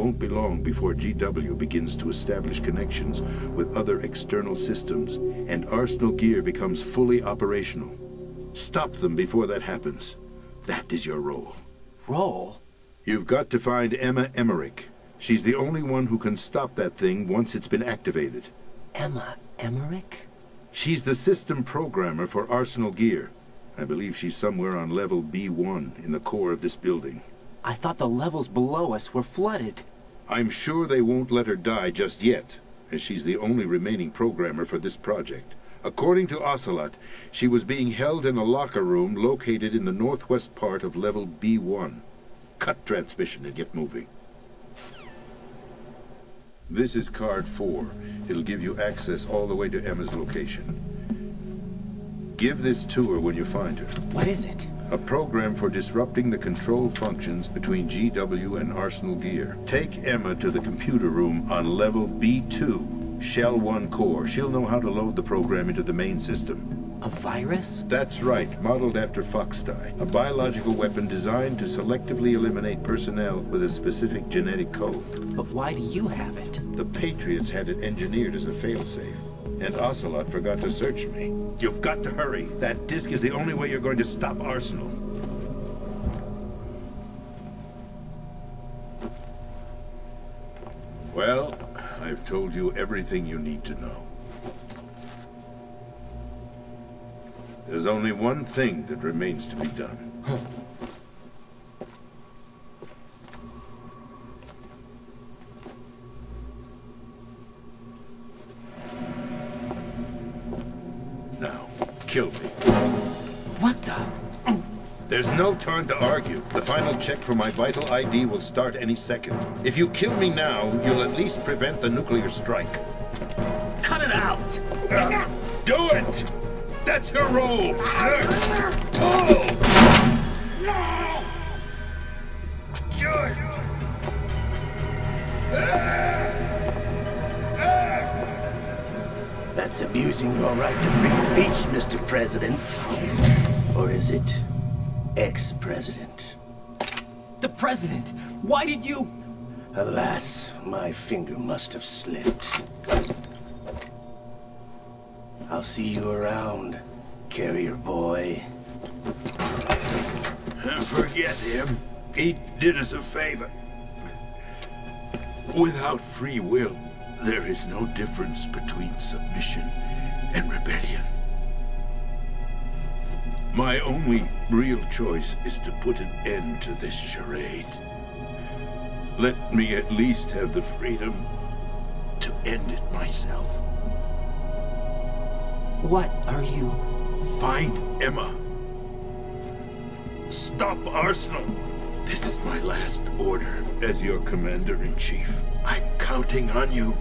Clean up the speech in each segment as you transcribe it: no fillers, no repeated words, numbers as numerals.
won't be long before GW begins to establish connections with other external systems, and Arsenal gear becomes fully operational. Stop them before that happens. That is your role. Role? You've got to find Emma Emmerich. She's the only one who can stop that thing once it's been activated. Emma Emmerich? She's the system programmer for Arsenal gear. I believe she's somewhere on level B1 in the core of this building. I thought the levels below us were flooded. I'm sure they won't let her die just yet, as she's the only remaining programmer for this project. According to Ocelot, she was being held in a locker room located in the northwest part of level B1. Cut transmission and get moving. This is card 4. It'll give you access all the way to Emma's location. Give this to her when you find her. What is it? A program for disrupting the control functions between GW and Arsenal gear. Take Emma to the computer room on level B2, Shell 1 core. She'll know how to load the program into the main system. A virus? That's right, modeled after Foxdie. A biological weapon designed to selectively eliminate personnel with a specific genetic code. But why do you have it? The Patriots had it engineered as a failsafe. And Ocelot forgot to search me. You've got to hurry. That disk is the only way you're going to stop Arsenal. Well, I've told you everything you need to know. There's only one thing that remains to be done. Now, kill me. What the? There's no time to argue. The final check for my vital ID will start any second. If you kill me now, you'll at least prevent the nuclear strike. Cut it out! Do it! That's your role! No! That's abusing your right to free speech, Mr. President. Or is it ex-president? The president! Why did you... Alas, my finger must have slipped. I'll see you around, carrier boy. Forget him. He did us a favor. Without free will, there is no difference between submission and rebellion. My only real choice is to put an end to this charade. Let me at least have the freedom to end it myself. What are you... Find Emma. Stop Arsenal. This is my last order as your commander-in-chief. I'm counting on you.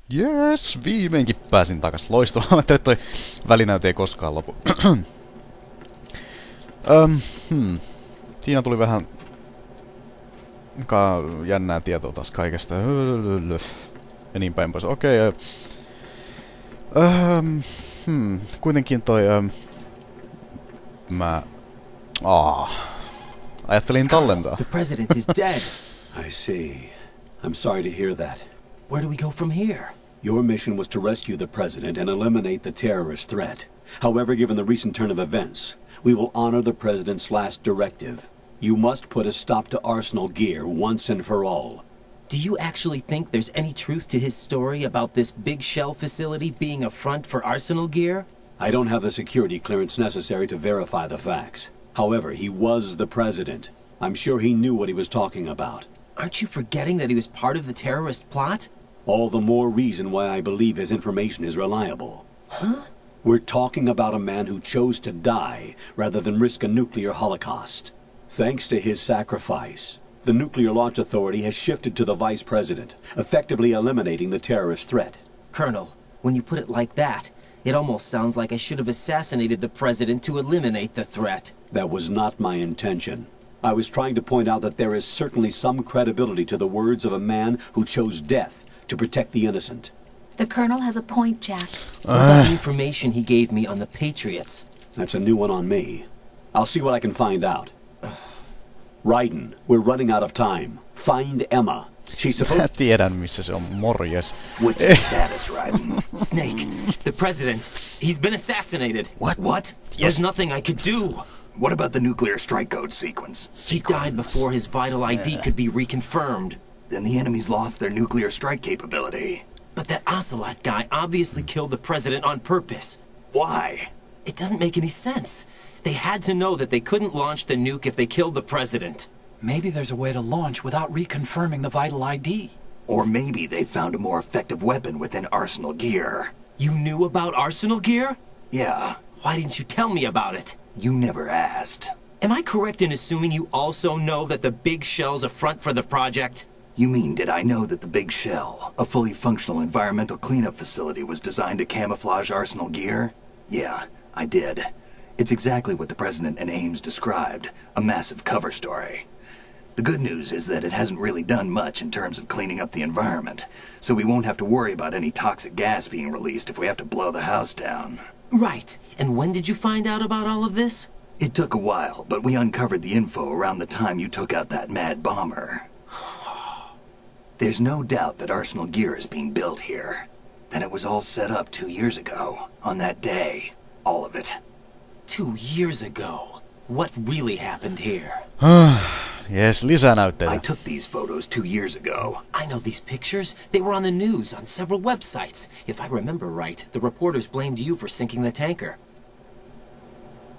Jes, viimeinkin pääsin takas. Loistavaa, että toi välinäyte ei koskaan lopu. Siinä tuli vähän jännää tietoa taas kaikesta. Ja niin päin pois. Okei. Kuitenkin toi... ajattelin tallentaa. The president is dead. I see. I'm sorry to hear that. Where do we go from here? Your mission was to rescue the president and eliminate the terrorist threat. However, given the recent turn of events, we will honor the president's last directive. You must put a stop to Arsenal gear once and for all. Do you actually think there's any truth to his story about this big shell facility being a front for Arsenal gear? I don't have the security clearance necessary to verify the facts. However, he was the president. I'm sure he knew what he was talking about. Aren't you forgetting that he was part of the terrorist plot? All the more reason why I believe his information is reliable. Huh? We're talking about a man who chose to die rather than risk a nuclear holocaust. Thanks to his sacrifice, the Nuclear Launch Authority has shifted to the Vice President, effectively eliminating the terrorist threat. Colonel, when you put it like that, it almost sounds like I should have assassinated the President to eliminate the threat. That was not my intention. I was trying to point out that there is certainly some credibility to the words of a man who chose death to protect the innocent. The Colonel has a point, Jack. What about the information he gave me on the Patriots? That's a new one on me. I'll see what I can find out. Raiden, we're running out of time. Find Emma. She's Mä supposed... tiedän missä se on, morjes. What's your status, Raiden? Snake, the president, he's been assassinated. What? There's nothing I could do. What about the nuclear strike code sequence? He died before his vital ID could be reconfirmed. Then the enemy's lost their nuclear strike capability. But that Ocelot guy obviously killed the president on purpose. Why? It doesn't make any sense. They had to know that they couldn't launch the nuke if they killed the president. Maybe there's a way to launch without reconfirming the vital ID. Or maybe they found a more effective weapon within Arsenal gear. You knew about Arsenal gear? Yeah, Why didn't you tell me about it? you never asked. Am I correct in assuming you also know that the big shell's a front for the project? You mean, did I know that the Big Shell, a fully functional environmental cleanup facility, was designed to camouflage Arsenal gear? Yeah, I did. It's exactly what the President and Ames described, a massive cover story. The good news is that it hasn't really done much in terms of cleaning up the environment, so we won't have to worry about any toxic gas being released if we have to blow the house down. Right. And when did you find out about all of this? It took a while, but we uncovered the info around the time you took out that mad bomber. There's no doubt that Arsenal gear is being built here. Then it was all set up 2 years ago, on that day. All of it. 2 years ago. What really happened here? Yes, lisää näytteitä. I took these photos 2 years ago. I know these pictures. They were on the news on several websites. If I remember right, the reporters blamed you for sinking the tanker.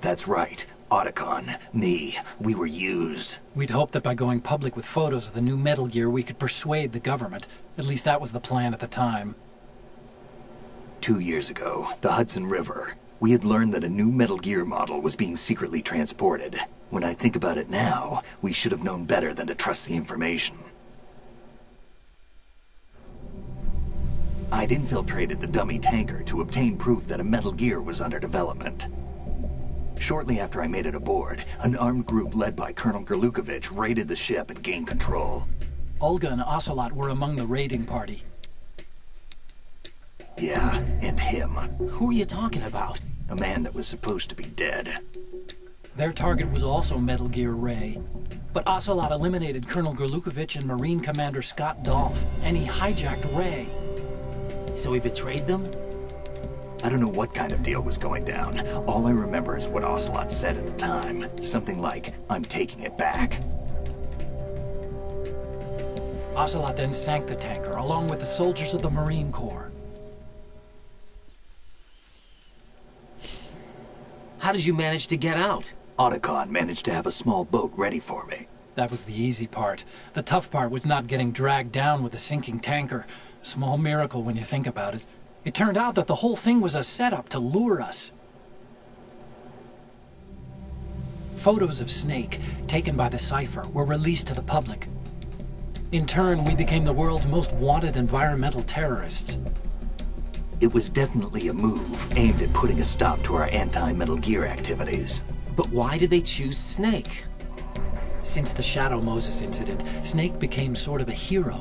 That's right. Otacon, me, we were used. We'd hoped that by going public with photos of the new Metal Gear we could persuade the government. At least that was the plan at the time. 2 years ago, the Hudson River. We had learned that a new Metal Gear model was being secretly transported. When I think about it now, we should have known better than to trust the information. I'd infiltrated the dummy tanker to obtain proof that a Metal Gear was under development. Shortly after I made it aboard, an armed group led by Colonel Gerlukovich raided the ship and gained control. Olga and Ocelot were among the raiding party. Yeah, and him. Who are you talking about? A man that was supposed to be dead. Their target was also Metal Gear Ray. But Ocelot eliminated Colonel Gerlukovich and Marine Commander Scott Dolph, and he hijacked Ray. So he betrayed them? I don't know what kind of deal was going down. All I remember is what Ocelot said at the time. Something like, I'm taking it back. Ocelot then sank the tanker, along with the soldiers of the Marine Corps. How did you manage to get out? Otacon managed to have a small boat ready for me. That was the easy part. The tough part was not getting dragged down with a sinking tanker. A small miracle when you think about it. It turned out that the whole thing was a setup to lure us. Photos of Snake, taken by the Cypher, were released to the public. In turn, we became the world's most wanted environmental terrorists. It was definitely a move aimed at putting a stop to our anti-Metal Gear activities. But why did they choose Snake? Since the Shadow Moses incident, Snake became sort of a hero.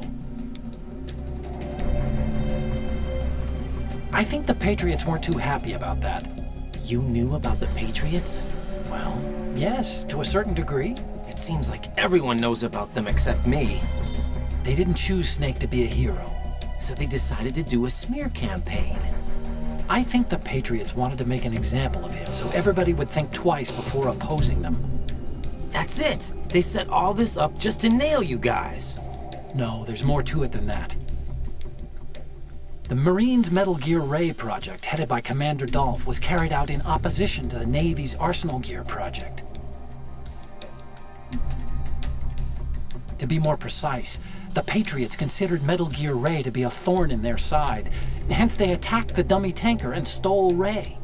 I think the Patriots weren't too happy about that. You knew about the Patriots? Well, yes, to a certain degree. It seems like everyone knows about them except me. They didn't choose Snake to be a hero. So they decided to do a smear campaign. I think the Patriots wanted to make an example of him so everybody would think twice before opposing them. That's it! They set all this up just to nail you guys. No, there's more to it than that. The Marines' Metal Gear Ray project, headed by Commander Dolph, was carried out in opposition to the Navy's Arsenal Gear project. To be more precise, the Patriots considered Metal Gear Ray to be a thorn in their side. Hence, they attacked the dummy tanker and stole Ray.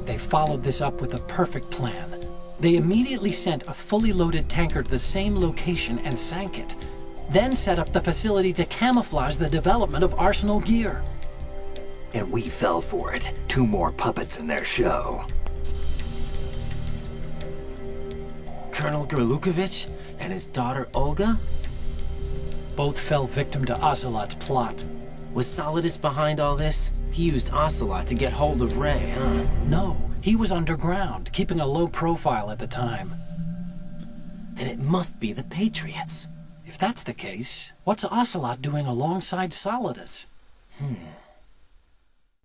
They followed this up with a perfect plan. They immediately sent a fully loaded tanker to the same location and sank it. Then set up the facility to camouflage the development of Arsenal Gear. And we fell for it. 2 more puppets in their show. Colonel Gerlukovich and his daughter Olga? Both fell victim to Ocelot's plot. Was Solidus behind all this? He used Ocelot to get hold of Ray, huh? No, he was underground, keeping a low profile at the time. Then it must be the Patriots. If that's the case, what's Ocelot doing alongside Solidus?